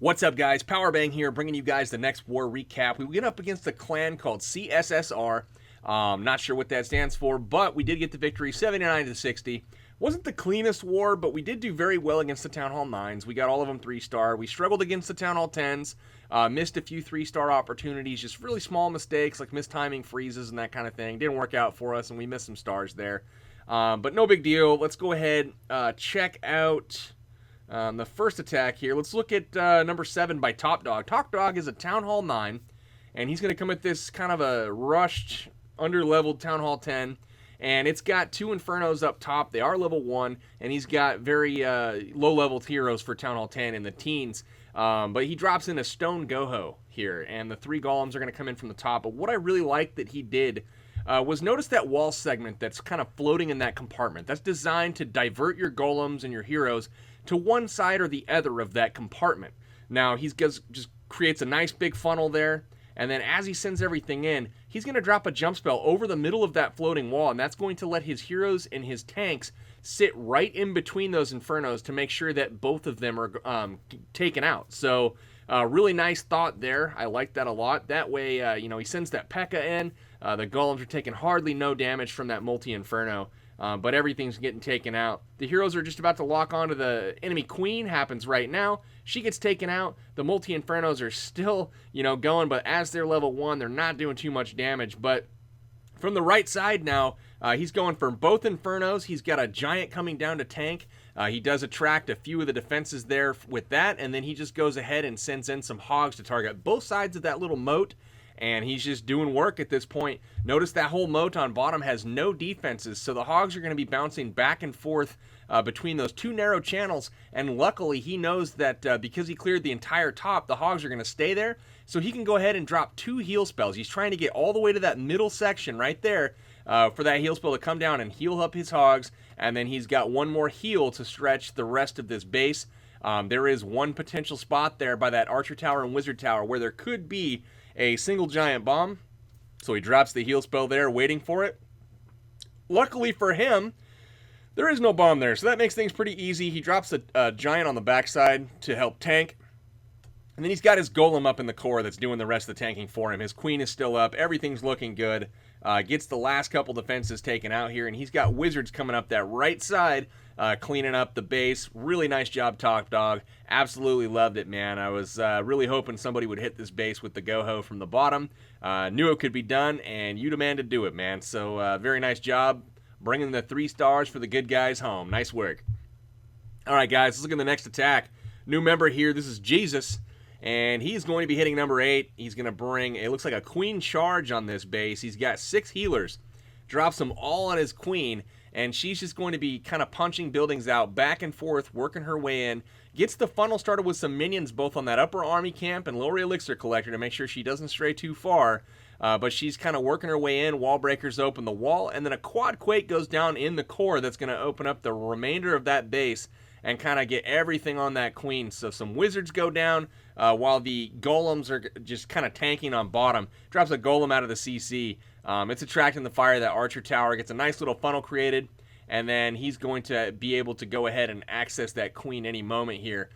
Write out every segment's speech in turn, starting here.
What's up, guys? Powerbang here, bringing you guys the next war recap. We went up against a clan called cSSR. Not sure what that stands for, but we did get the victory, 79-60. Wasn't the cleanest war, but we did do very well against the Town Hall 9s. We got all of them 3-star. We struggled against the Town Hall 10s. Missed a few 3-star opportunities, just really small mistakes like mistiming freezes and that kind of thing. Didn't work out for us, and we missed some stars there. But no big deal. Let's go ahead, check out the first attack here. Let's look at number 7 by Top Dog. Top Dog is a Town Hall 9, and he's going to come at this kind of a rushed, under-leveled Town Hall 10, and it's got 2 Infernos up top. They are level 1, and he's got very low-level heroes for Town Hall 10 in the teens, but he drops in a Stone Goho here, and the 3 Golems are going to come in from the top. But what I really liked that he did was notice that wall segment that's kind of floating in that compartment. That's designed to divert your Golems and your heroes to one side or the other of that compartment. Now, he just creates a nice big funnel there, and then as he sends everything in, he's going to drop a jump spell over the middle of that floating wall, and that's going to let his heroes and his tanks sit right in between those Infernos to make sure that both of them are taken out. So, really nice thought there. I like that a lot. That way, he sends that P.E.K.K.A. in. The Golems are taking hardly no damage from that multi-Inferno. But everything's getting taken out. The heroes are just about to lock onto the enemy queen. Happens right now. She gets taken out. The multi-infernos are still, going, but as they're level 1, they're not doing too much damage. But from the right side now, he's going for both infernos. He's got a giant coming down to tank. He does attract a few of the defenses there with that, and then he just goes ahead and sends in some hogs to target both sides of that little moat. And he's just doing work at this point. Notice that whole moat on bottom has no defenses, so the hogs are going to be bouncing back and forth between those 2 narrow channels. And luckily, he knows that because he cleared the entire top, the hogs are going to stay there. So he can go ahead and drop 2 heal spells. He's trying to get all the way to that middle section right there for that heal spell to come down and heal up his hogs. And then he's got 1 more heal to stretch the rest of this base. There is 1 potential spot there by that Archer Tower and Wizard Tower where there could be a single giant bomb. So he drops the heal spell there, waiting for it. Luckily for him, there is no bomb there, so that makes things pretty easy. He drops a giant on the backside to help tank. And then he's got his golem up in the core that's doing the rest of the tanking for him. His queen is still up. Everything's looking good. Gets the last couple defenses taken out here, and he's got wizards coming up that right side, cleaning up the base. Really nice job, Top Dog. Absolutely loved it, man. I was really hoping somebody would hit this base with the Goho from the bottom. Knew it could be done, and you demanded do it, man. So very nice job bringing the 3 stars for the good guys home. Nice work. All right, guys, let's look at the next attack. New member here. This is Jesus. And he's going to be hitting number 8. He's going to bring, it looks like a queen charge on this base. He's got 6 healers. Drops them all on his queen. And she's just going to be kind of punching buildings out back and forth, working her way in. Gets the funnel started with some minions both on that upper army camp and lower elixir collector to make sure she doesn't stray too far. But she's kind of working her way in. Wall breakers open the wall. And then a quad quake goes down in the core that's going to open up the remainder of that base and kind of get everything on that queen. So some wizards go down while the golems are just kind of tanking on bottom. Drops a golem out of the CC. It's attracting the fire of that Archer Tower. Gets a nice little funnel created. And then he's going to be able to go ahead and access that queen any moment here.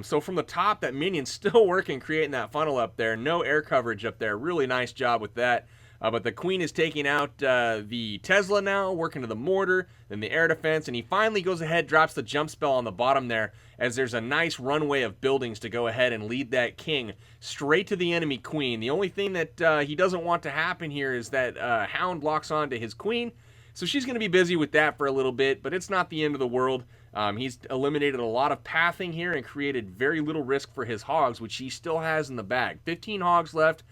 So from the top, that minion's still working, creating that funnel up there. No air coverage up there. Really nice job with that. But the queen is taking out the Tesla now, working to the mortar, then the air defense, and he finally goes ahead, drops the jump spell on the bottom there, as there's a nice runway of buildings to go ahead and lead that king straight to the enemy queen. The only thing that he doesn't want to happen here is that Hound locks onto his queen, so she's going to be busy with that for a little bit, but it's not the end of the world. He's eliminated a lot of pathing here and created very little risk for his hogs, which he still has in the bag. 15 hogs left.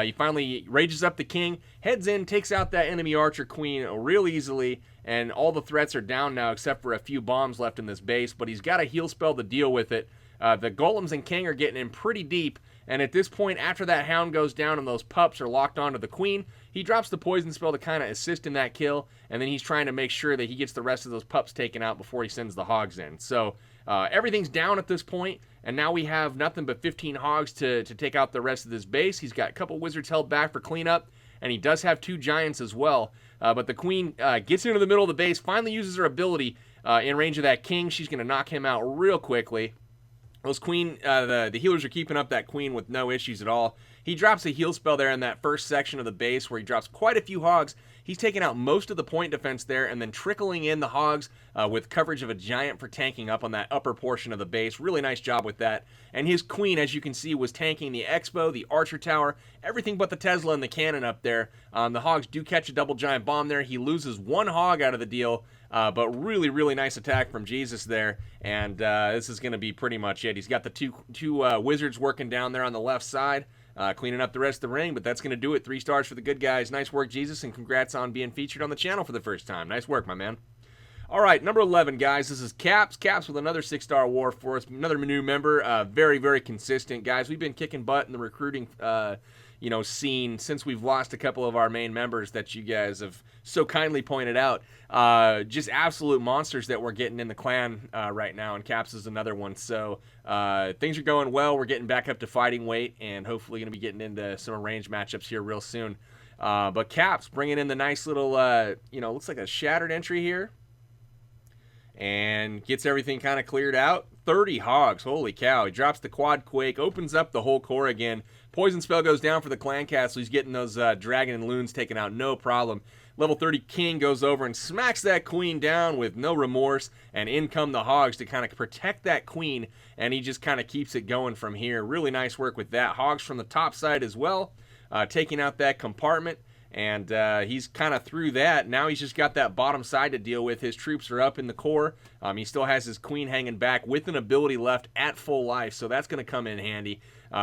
He finally rages up the king, heads in, takes out that enemy archer queen real easily, and all the threats are down now except for a few bombs left in this base, but he's got a heal spell to deal with it. The golems and king are getting in pretty deep, and at this point, after that hound goes down and those pups are locked onto the queen, he drops the poison spell to kind of assist in that kill, and then he's trying to make sure that he gets the rest of those pups taken out before he sends the hogs in. So everything's down at this point, and now we have nothing but 15 hogs to take out the rest of this base. He's got a couple wizards held back for cleanup, and he does have 2 giants as well. But the queen gets into the middle of the base, finally uses her ability in range of that king. She's going to knock him out real quickly. Those queen, the healers are keeping up that queen with no issues at all. He drops a heal spell there in that first section of the base where he drops quite a few hogs. He's taking out most of the point defense there and then trickling in the hogs with coverage of a giant for tanking up on that upper portion of the base. Really nice job with that. And his queen, as you can see, was tanking the Expo, the Archer Tower, everything but the Tesla and the cannon up there. The hogs do catch a double giant bomb there. He loses one hog out of the deal. But really, really nice attack from Jesus there, and this is going to be pretty much it. He's got the two wizards working down there on the left side, cleaning up the rest of the ring, but that's going to do it. 3 stars for the good guys. Nice work, Jesus, and congrats on being featured on the channel for the first time. Nice work, my man. All right, number 11, guys. This is Caps. Caps with another 6-star war for us. Another new member. Very, very consistent, guys. We've been kicking butt in the recruiting scene since we've lost a couple of our main members that you guys have so kindly pointed out. Just absolute monsters that we're getting in the clan right now, and Caps is another one. So things are going well. We're getting back up to fighting weight, and hopefully going to be getting into some arranged matchups here real soon. But Caps bringing in the nice little, looks like a shattered entry here, and gets everything kind of cleared out. 30 hogs, holy cow. He drops the quad quake, opens up the whole core again. Poison spell goes down for the clan castle. He's getting those dragon and loons taken out, no problem. Level 30 king goes over and smacks that queen down with no remorse, and in come the hogs to kind of protect that queen, and he just kind of keeps it going from here. Really nice work with that. Hogs from the top side as well, taking out that compartment. And he's kind of through that. Now he's just got that bottom side to deal with. His troops are up in the core. He still has his queen hanging back with an ability left at full life, so that's going to come in handy.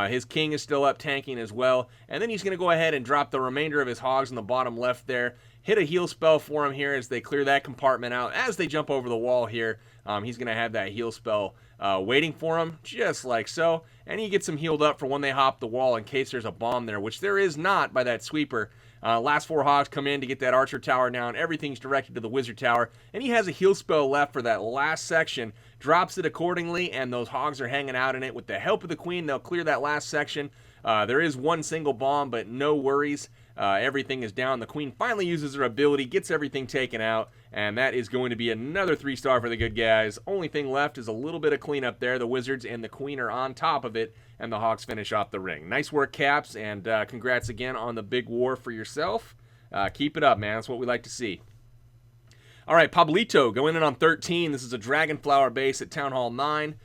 His king is still up tanking as well. And then he's going to go ahead and drop the remainder of his hogs in the bottom left there. Hit a heal spell for him here as they clear that compartment out. As they jump over the wall here, he's going to have that heal spell waiting for him, just like so. And he gets him healed up for when they hop the wall in case there's a bomb there, which there is not by that sweeper. Last 4 hogs come in to get that Archer Tower down. Everything's directed to the Wizard Tower. And he has a heal spell left for that last section. Drops it accordingly, and those hogs are hanging out in it. With the help of the queen, they'll clear that last section. There is one single bomb, but no worries. Everything is down. The queen finally uses her ability, gets everything taken out, and that is going to be another 3-star for the good guys. Only thing left is a little bit of cleanup there. The wizards and the queen are on top of it, and the hogs finish off the ring. Nice work, Caps, and congrats again on the big war for yourself. Keep it up, man. That's what we like to see. All right, Pablito going in on 13. This is a Dragonflower base at Town Hall 9.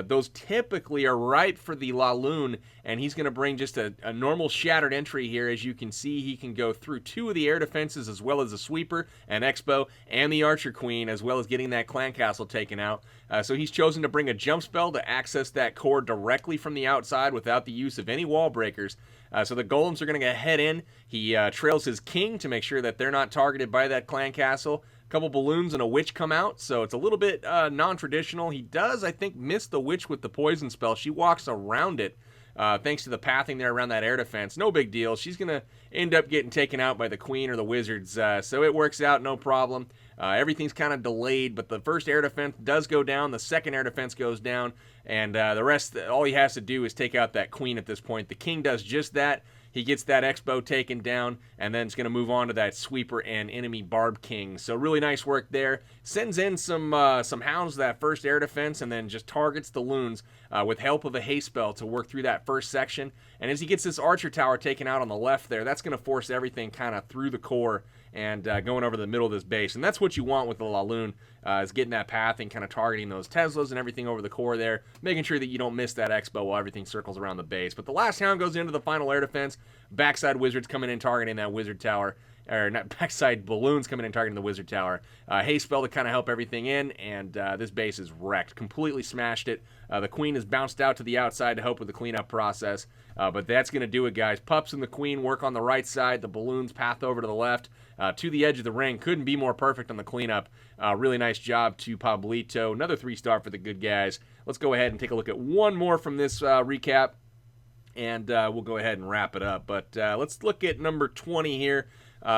Those typically are right for the La Lune, and he's going to bring just a normal shattered entry here. As you can see, he can go through 2 of the air defenses as well as a sweeper, an Expo, and the Archer Queen, as well as getting that clan castle taken out. So he's chosen to bring a jump spell to access that core directly from the outside without the use of any wall breakers. So the golems are going to head in. He trails his king to make sure that they're not targeted by that clan castle. Couple balloons and a witch come out, so it's a little bit non-traditional. He does, I think, miss the witch with the poison spell. She walks around it thanks to the pathing there around that air defense. No big deal. She's going to end up getting taken out by the queen or the wizards, so it works out, no problem. Everything's kind of delayed, but the first air defense does go down. The second air defense goes down, and the rest, all he has to do is take out that queen at this point. The king does just that. He gets that Expo taken down, and then it's going to move on to that sweeper and enemy Barb King. So really nice work there. Sends in some hounds to that first air defense, and then just targets the loons with help of a haste spell to work through that first section. And as he gets this Archer Tower taken out on the left there, that's going to force everything kind of through the core and going over the middle of this base. And that's what you want with the La Lune, is getting that path and kind of targeting those Teslas and everything over the core there, making sure that you don't miss that Expo while everything circles around the base. But the last hound goes into the final air defense. Backside wizards coming in targeting that Wizard Tower. Or not backside balloons coming in targeting the Wizard Tower. Haste spell to kind of help everything in, and this base is wrecked. Completely smashed it. The queen is bounced out to the outside to help with the cleanup process. But that's going to do it, guys. Pups and the queen work on the right side. The balloons path over to the left to the edge of the ring. Couldn't be more perfect on the cleanup. Really nice job to Pablito. Another 3-star for the good guys. Let's go ahead and take a look at one more from this recap, and we'll go ahead and wrap it up. But let's look at number 20 here.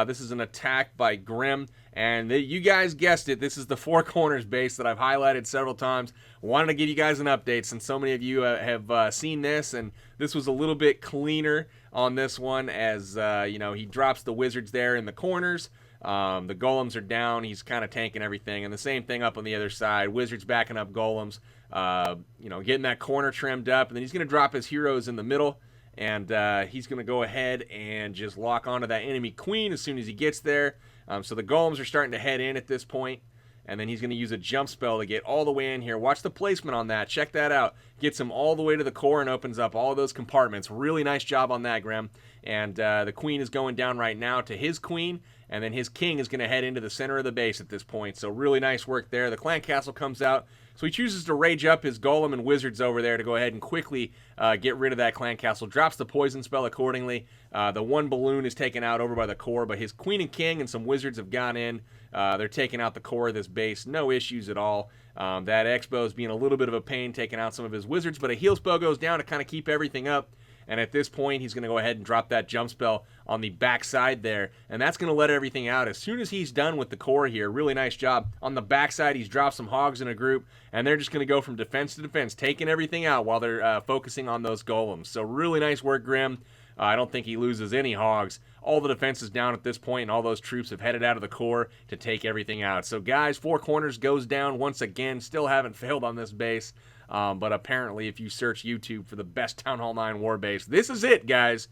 This is an attack by Grim, and you guys guessed it, this is the Four Corners base that I've highlighted several times. Wanted to give you guys an update since so many of you have seen this, and this was a little bit cleaner on this one as, he drops the wizards there in the corners. The golems are down. He's kind of tanking everything, and the same thing up on the other side. Wizards backing up golems. getting that corner trimmed up, and then he's going to drop his heroes in the middle, and he's going to go ahead and just lock onto that enemy queen as soon as he gets there. So the golems are starting to head in at this point, and then he's going to use a jump spell to get all the way in here. Watch the placement on that. Check that out. Gets him all the way to the core and opens up all of those compartments. Really nice job on that, Grim. And the queen is going down right now to his queen, and then his king is going to head into the center of the base at this point. So really nice work there. The clan castle comes out. So he chooses to rage up his golem and wizards over there to go ahead and quickly get rid of that clan castle. Drops the poison spell accordingly. The one balloon is taken out over by the core, but his queen and king and some wizards have gone in. They're taking out the core of this base. No issues at all. That Expo is being a little bit of a pain, taking out some of his wizards, but a heal spell goes down to kind of keep everything up. And at this point, he's going to go ahead and drop that jump spell on the backside there. And that's going to let everything out as soon as he's done with the core here. Really nice job. On the backside, he's dropped some hogs in a group. And they're just going to go from defense to defense, taking everything out while they're focusing on those golems. So really nice work, Grim. I don't think he loses any hogs. All the defense is down at this point, and all those troops have headed out of the core to take everything out. So, guys, Four Corners goes down once again. Still haven't failed on this base. But apparently, if you search YouTube for the best Town Hall 9 war base, this is it, guys.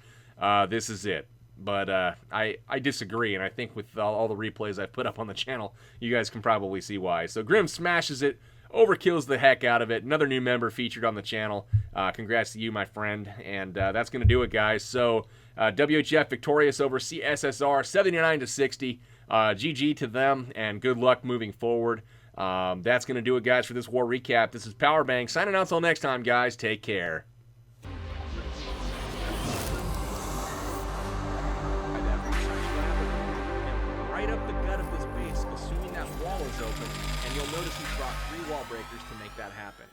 This is it. But I disagree, and I think with all the replays I've put up on the channel, you guys can probably see why. So Grim smashes it, overkills the heck out of it. Another new member featured on the channel. Congrats to you, my friend. And that's going to do it, guys. So WHF victorious over cSSR, 79-60. GG to them, and good luck moving forward. That's going to do it, guys, for this war recap. This is Powerbang signing out until next time, guys. Take care. Right up the gut of this base, assuming that wall is open, and you'll notice he's brought 3 wall breakers to make that happen.